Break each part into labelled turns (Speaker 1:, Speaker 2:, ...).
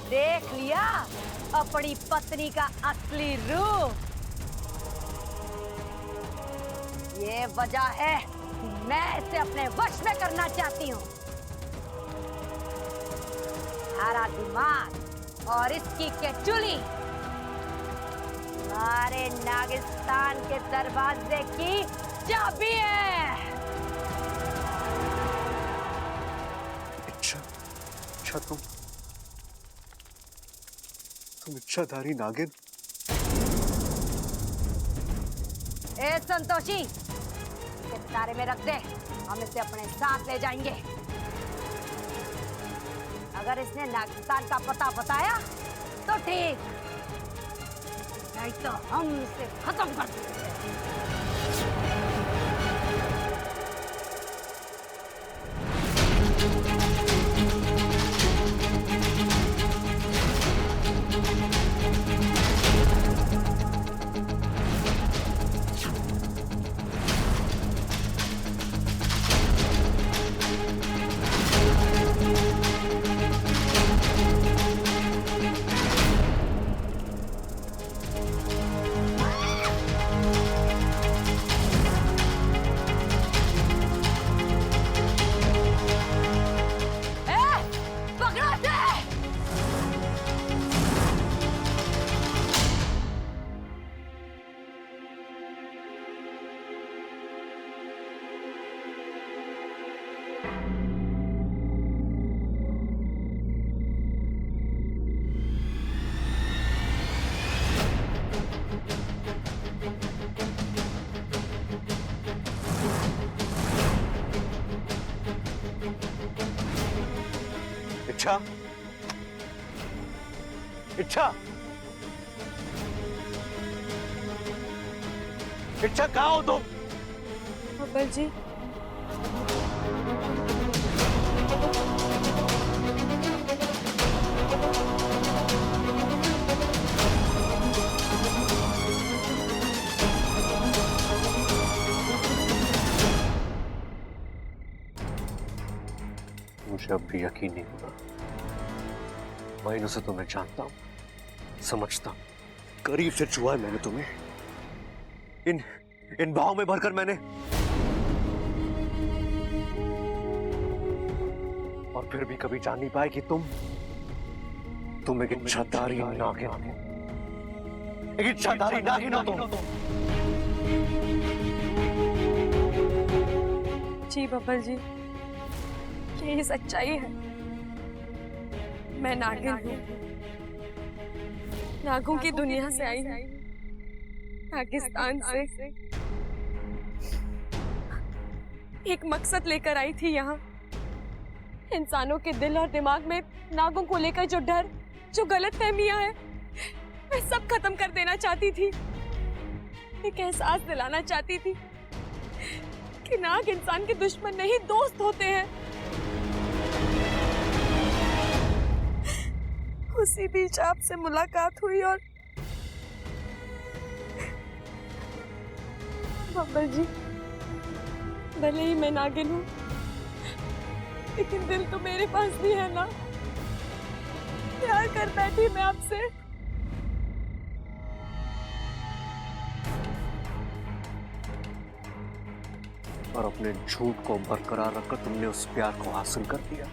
Speaker 1: देख लिया अपनी पत्नी का असली रूप। ये वजह है मैं इसे अपने वश में करना चाहती हूँ। सारा दिमाग और इसकी केचुली हमारे नागिस्तान के दरवाजे की चाबी है।
Speaker 2: अच्छा तुम इच्छाधारी नागिन।
Speaker 1: ए संतोषी, इसे तारे में रख दे, हम इसे अपने साथ ले जाएंगे। अगर इसने नागिस्तान का पता बताया तो ठीक, नहीं तो हम इसे खत्म कर देंगे।
Speaker 2: इच्छा कहाँ हो तुम?
Speaker 3: बब्बर जी,
Speaker 2: मुझे अब भी यकीन नहीं होता। महीनों से तुम्हें जानता हूं, समझता हूं, करीब से छुआ है मैंने तुम्हें। इन भाव में भरकर मैंने, और फिर भी कभी जान नहीं पाए कि तुम एक इच्छाधारी नागिन हो। एक इच्छाधारी नागिन हो तुम।
Speaker 3: जी बब्बर जी, यही सच्चाई है। मैं नागिन हूँ, नागों की दुनिया से आई हूँ, नागिस्तान से। एक मकसद लेकर आई थी यहाँ। इंसानों के दिल और दिमाग में नागों को लेकर जो डर, जो गलतफहमियां हैं, मैं सब खत्म कर देना चाहती थी। एक एहसास दिलाना चाहती थी कि नाग इंसान के दुश्मन नहीं, दोस्त होते हैं। उसी बीच आपसे मुलाकात हुई और बब्बर जी, भले ही मैं नागिन हूँ, लेकिन दिल तो मेरे पास भी है ना। प्यार कर बैठी मैं आपसे।
Speaker 2: और अपने झूठ को बरकरार रखकर तुमने उस प्यार को हासिल कर दिया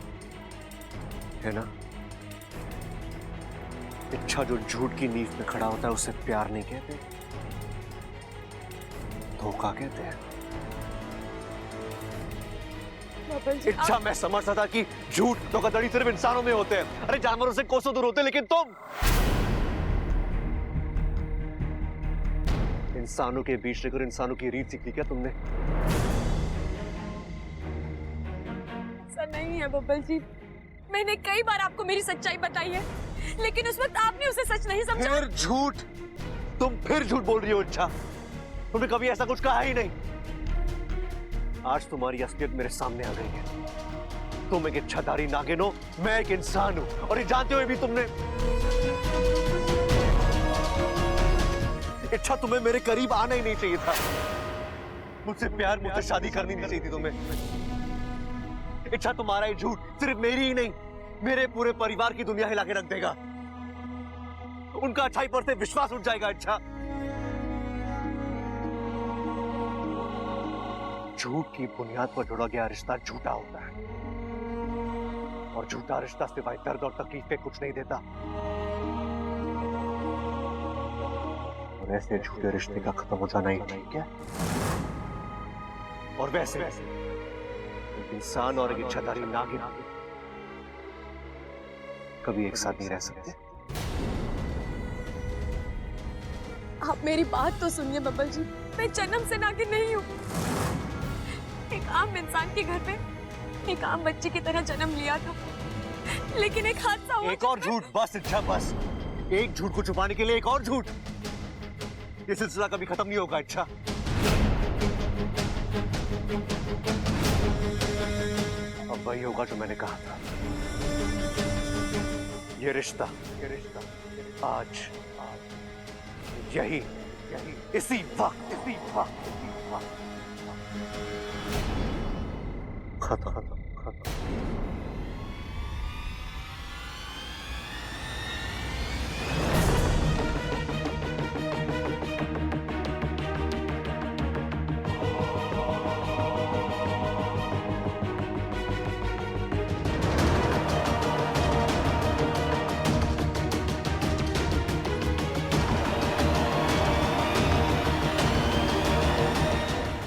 Speaker 2: है ना। इच्छा जो झूठ की नींव में खड़ा होता है उसे प्यार नहीं कहते, धोखा कहते हैं। इच्छा मैं समझता था कि झूठ धोखाधड़ी सिर्फ इंसानों में होते हैं, अरे जानवरों से कोसों दूर होते हैं, लेकिन तुम इंसानों के बीच रहकर इंसानों की रीत सीख ली क्या तुमने?
Speaker 3: ऐसा नहीं है बब्बर जी, मैंने कई बार आपको मेरी सच्चाई बताई है, लेकिन उस वक्त आपने उसे सच नहीं समझा।
Speaker 2: फिर झूठ, तुम फिर झूठ बोल रही हो इच्छा। तुमने कभी ऐसा कुछ कहा ही नहीं। आज तुम्हारी असलियत मेरे सामने आ गई है। तुम एक इच्छाधारी नागिन हो, मैं एक इंसान हूं, और ये जानते हुए भी तुमने इच्छा, तुम्हें मेरे करीब आना ही नहीं चाहिए था। मुझसे प्यार, मुझसे शादी करनी नहीं चाहिए थी तुम्हें। इच्छा तुम्हारा ये झूठ सिर्फ मेरी ही नहीं, मेरे पूरे परिवार की दुनिया हिला के रख देगा। उनका अच्छाई पर से विश्वास उठ जाएगा। अच्छा, झूठ की बुनियाद पर जुड़ा गया रिश्ता झूठा होता है, और झूठा रिश्ता सिवाय दर्द और तकलीफ के कुछ नहीं देता। और ऐसे झूठे रिश्ते का खत्म हो जाना ही ठीक है। और वैसे एक इंसान और एक इच्छाधारी नागिन कभी एक साथ नहीं रह सकते।
Speaker 3: आप मेरी बात तो सुनिए बब्बल जी, मैं जन्म से नागिन नहीं हूँ। एक आम इंसान के घर पे एक आम बच्चे की तरह जन्म लिया था, लेकिन एक हादसा हुआ।
Speaker 2: एक और झूठ, बस इच्छा, बस एक झूठ को छुपाने के लिए एक और झूठ। ये सिलसिला कभी खत्म नहीं होगा। इच्छा, अब वही होगा जो मैंने कहा था। ये रिश्ता आज यही इसी वक्त खत्म।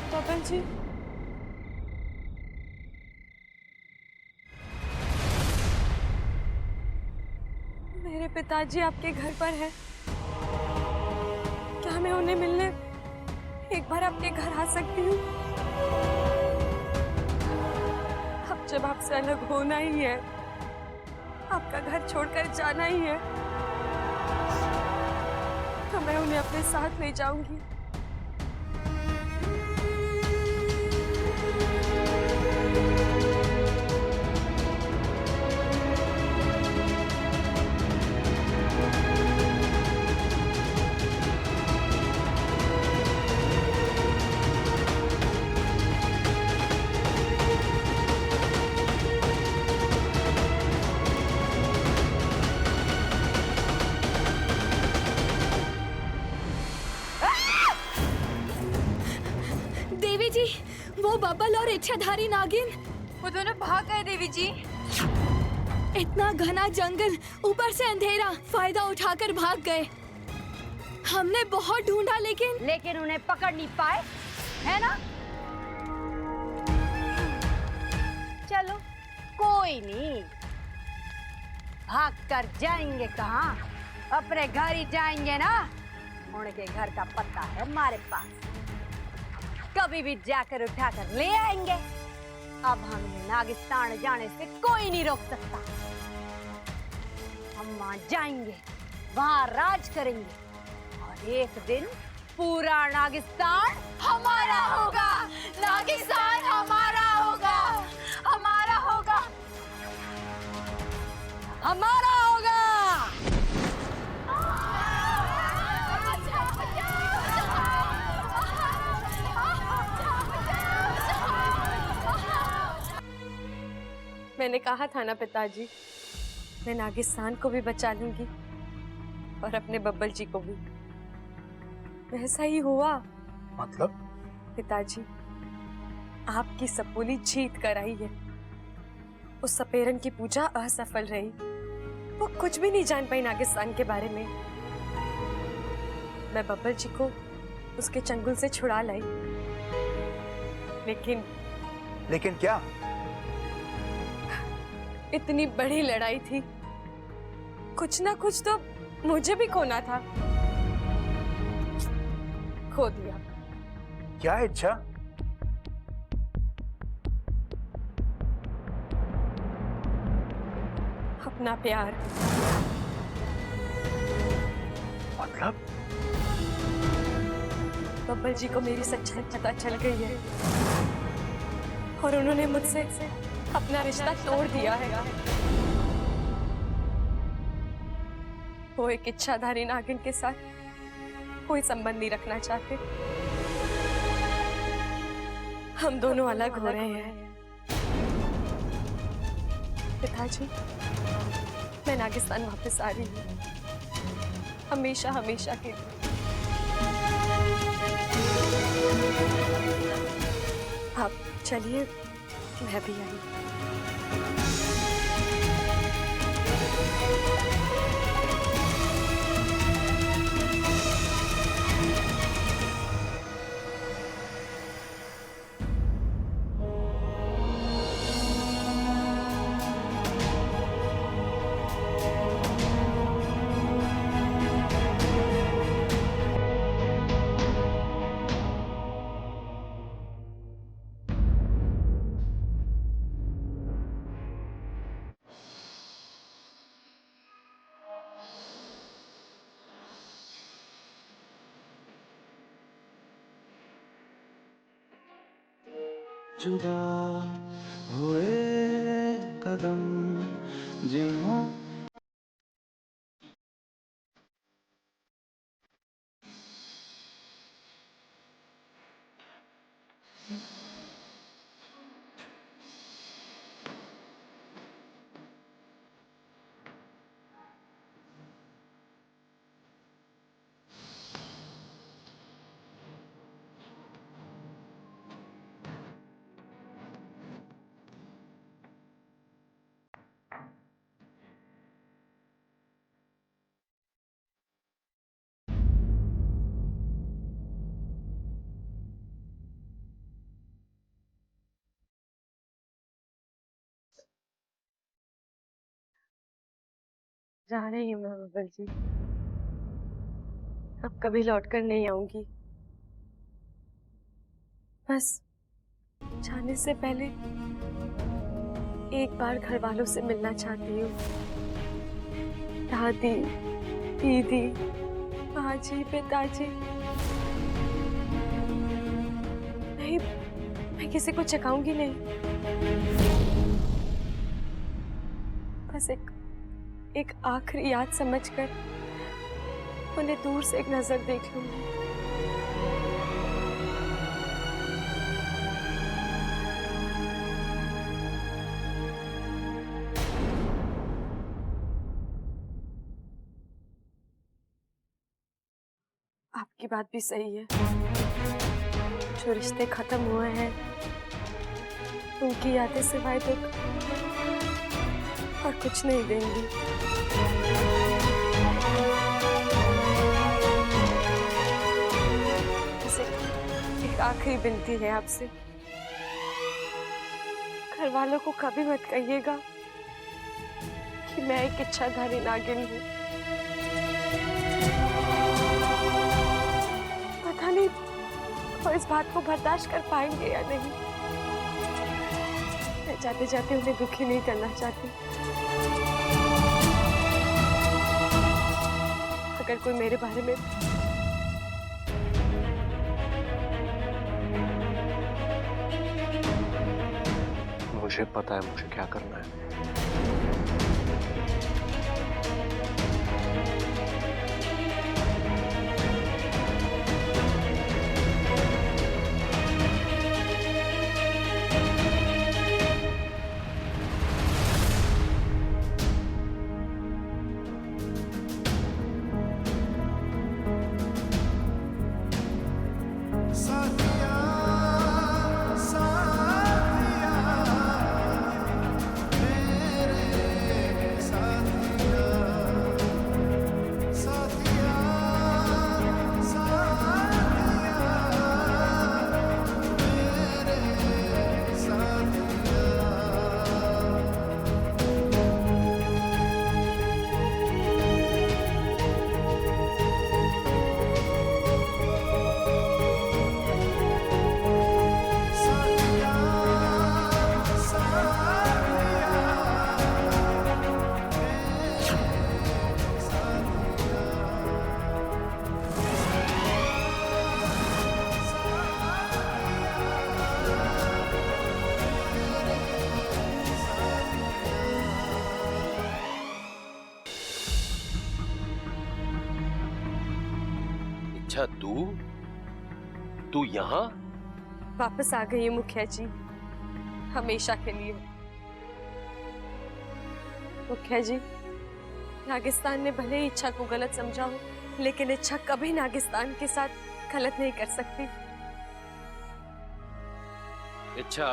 Speaker 3: बब्बल जी, मेरे पिताजी आपके घर पर हैं। क्या मैं उन्हें मिलने एक बार आपके घर आ सकती हूँ? अब जब आपसे अलग होना ही है, आपका घर छोड़कर जाना ही है, तो मैं उन्हें अपने साथ ले जाऊंगी।
Speaker 4: देवी जी, वो बबल और इच्छाधारी नागिन
Speaker 3: वो दोनों भाग गए देवी जी।
Speaker 4: इतना घना जंगल, ऊपर से अंधेरा, फायदा उठाकर भाग गए। हमने बहुत ढूंढा
Speaker 1: लेकिन उन्हें पकड़ नहीं पाए, है ना? चलो कोई नहीं, भाग कर जाएंगे कहाँ? अपने घर ही जाएंगे ना। उनके घर का पता है हमारे पास, कभी भी जाकर उठाकर ले आएंगे। अब हमें नागिस्तान जाने से कोई नहीं रोक सकता। हम वहां जाएंगे, वहां राज करेंगे, और एक दिन पूरा नागिस्तान हमारा होगा। नागिस्तान हमारा होगा, हमारा होगा, हमारा होगा।
Speaker 3: मैंने कहा था ना पिताजी, मैं नागिस्तान को भी बचा लूंगी और अपने बब्बल जी को भी। वैसा ही हुआ।
Speaker 5: मतलब?
Speaker 3: पिताजी, आपकी सपोली जीत कर आई है। उस सपेरन की पूजा असफल रही। वो कुछ भी नहीं जान पाई नागिस्तान के बारे में। मैं बब्बल जी को उसके चंगुल से छुड़ा लाई,
Speaker 5: लेकिन क्या?
Speaker 3: इतनी बड़ी लड़ाई थी, कुछ ना कुछ तो मुझे भी खोना था। खो दिया।
Speaker 5: क्या इच्छा?
Speaker 3: अपना प्यार।
Speaker 5: मतलब?
Speaker 3: बब्बल जी को मेरी सच्चाई पता चल गई है और उन्होंने मुझसे अपना रिश्ता तोड़ दिया है। वो एक इच्छाधारी नागिन के साथ कोई संबंध नहीं रखना चाहते। हम दोनों अलग हो रहे हैं। पिताजी, मैं नागिस्तान वापस आ रही हूँ, हमेशा हमेशा के लिए। आप चलिए, मैं भी आई।
Speaker 6: जुदा हुए कदम जिन्हों
Speaker 3: जा रही हूँ मैं बबल जी, अब कभी लौट कर नहीं आऊंगी। बस जाने से पहले एक बार घर वालों से मिलना चाहती हूँ। दादी, दीदी, बाजी, पिताजी। नहीं, मैं किसी को चकाऊंगी नहीं। बस एक आखिरी याद समझकर उन्हें दूर से एक नजर देख लूंगी। आपकी बात भी सही है, जो रिश्ते खत्म हुए हैं उनकी यादें सिवाय दुख और कुछ नहीं देंगी। एक आखिरी विनती है आपसे, घर वालों को कभी मत कहिएगा कि मैं एक इच्छाधारी नागिन हूँ। पता नहीं वो इस बात को बर्दाश्त कर पाएंगे या नहीं। मैं जाते जाते उन्हें दुखी नहीं करना चाहती। अगर कोई मेरे बारे में
Speaker 2: मुझे पता है मुझे क्या करना है।
Speaker 7: अच्छा तू यहाँ?
Speaker 3: वापस आ गई है मुखिया जी, हमेशा के लिए। मुखिया जी, नागिस्तान ने भले ही इच्छा को गलत समझा हो, लेकिन इच्छा कभी नागिस्तान के साथ गलत नहीं कर सकती।
Speaker 7: इच्छा,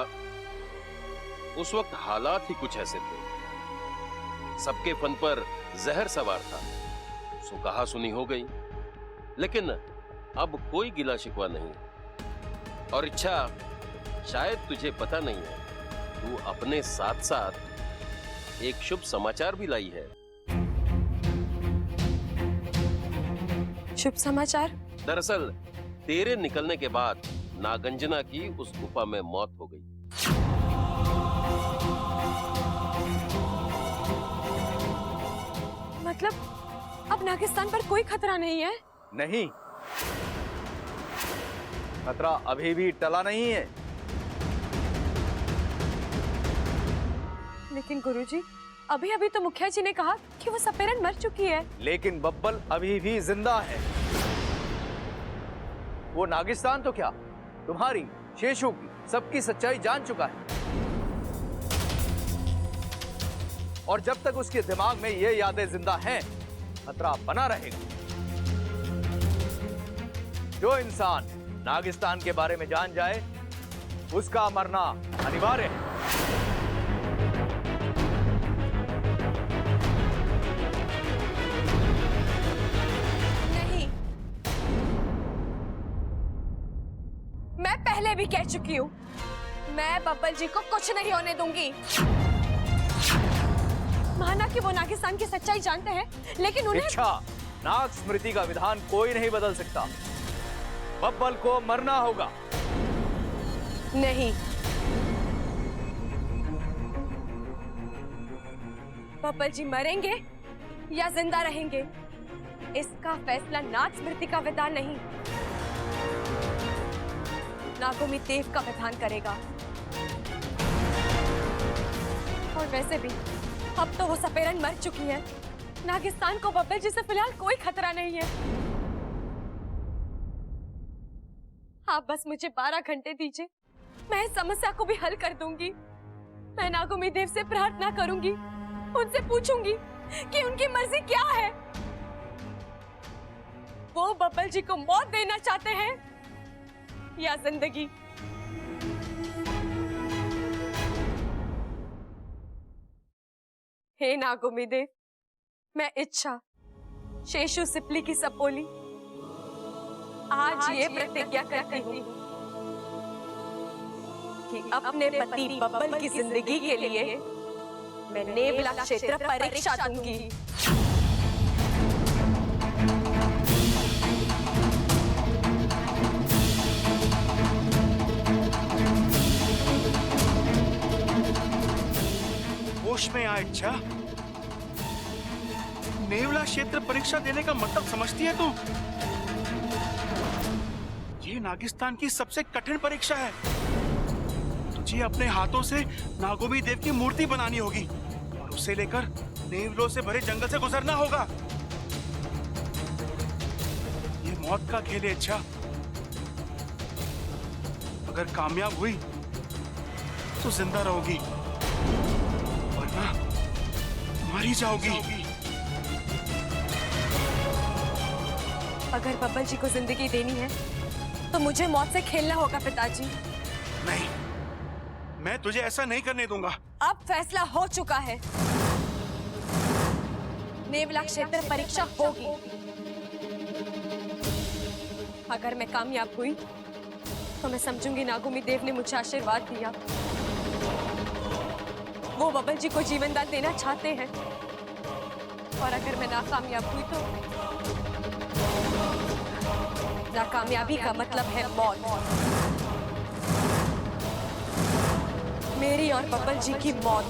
Speaker 7: उस वक्त हालात ही कुछ ऐसे थे, सबके फन पर जहर सवार था, सो कहा सुनी हो गई। लेकिन अब कोई गिला शिकवा नहीं। और इच्छा, शायद तुझे पता नहीं है, तू अपने साथ साथ एक शुभ समाचार भी लाई है।
Speaker 3: शुभ समाचार?
Speaker 7: दरअसल तेरे निकलने के बाद नागंजना की उस गुफा में मौत हो गई।
Speaker 3: मतलब अब नागिस्तान पर कोई खतरा नहीं है?
Speaker 5: नहीं, खतरा अभी भी टला नहीं है।
Speaker 3: लेकिन गुरुजी, अभी अभी तो मुखिया जी ने कहा कि वो सपेरन मर चुकी है।
Speaker 5: लेकिन बब्बल अभी भी जिंदा है। वो नागिस्तान तो क्या, तुम्हारी, शेषू की, सबकी सच्चाई जान चुका है। और जब तक उसके दिमाग में ये यादें जिंदा हैं, खतरा बना रहेगा। जो इंसान नागिस्तान के बारे में जान जाए, उसका मरना अनिवार्य है।
Speaker 3: नहीं, मैं पहले भी कह चुकी हूँ, मैं बब्बल जी को कुछ नहीं होने दूंगी। माना कि वो नागिस्तान की सच्चाई जानते हैं, लेकिन उन्हें
Speaker 5: इच्छा, नाग स्मृति का विधान कोई नहीं बदल सकता। बब्बल को मरना होगा।
Speaker 3: नहीं, बब्बल जी मरेंगे या जिंदा रहेंगे, इसका फैसला नाग स्मृति का विधान नहीं, नागोमी देव का विधान करेगा। और वैसे भी अब तो वो सपेरन मर चुकी है। नागिस्तान को बब्बल जी से फिलहाल कोई खतरा नहीं है। आप बस मुझे 12 घंटे दीजिए, मैं इस समस्या को भी हल कर दूंगी। मैं नागोमी देव से प्रार्थना करूंगी, उनसे पूछूंगी कि उनकी मर्जी क्या है। वो बब्बल जी को मौत देना चाहते हैं या जिंदगी। हे नागोमी देव, मैं इच्छा, शेषु सिपली की सपोली, आज ये प्रतिज्ञा करती हूँ कि अपने पति बब्बल की जिंदगी के लिए मैं नेवला क्षेत्र परीक्षा दूंगी।
Speaker 8: होश में आ इच्छा। नेवला क्षेत्र परीक्षा देने का मतलब समझती है तू? ये नागिस्तान की सबसे कठिन परीक्षा है। तुझे अपने हाथों से नागोमी देव की मूर्ति बनानी होगी और उसे लेकर नेवलों से भरे जंगल से गुजरना होगा। ये मौत का खेल है इच्छा। अगर कामयाब हुई तो जिंदा रहोगी, वरना मर ही जाओगी।
Speaker 3: अगर बब्बल जी को जिंदगी देनी है तो मुझे मौत से खेलना होगा पिताजी।
Speaker 8: नहीं, मैं तुझे ऐसा नहीं करने दूंगा।
Speaker 3: अब फैसला हो चुका है, नेवला क्षेत्र परीक्षा होगी। अगर मैं कामयाब हुई तो मैं समझूंगी नागोमी देव ने मुझे आशीर्वाद दिया। वो बब्बल जी को जीवन दान देना चाहते हैं। और अगर मैं नाकामयाब हुई तो नाकामयाबी का मतलब है मौत। मेरी और बब्बल जी की मौत।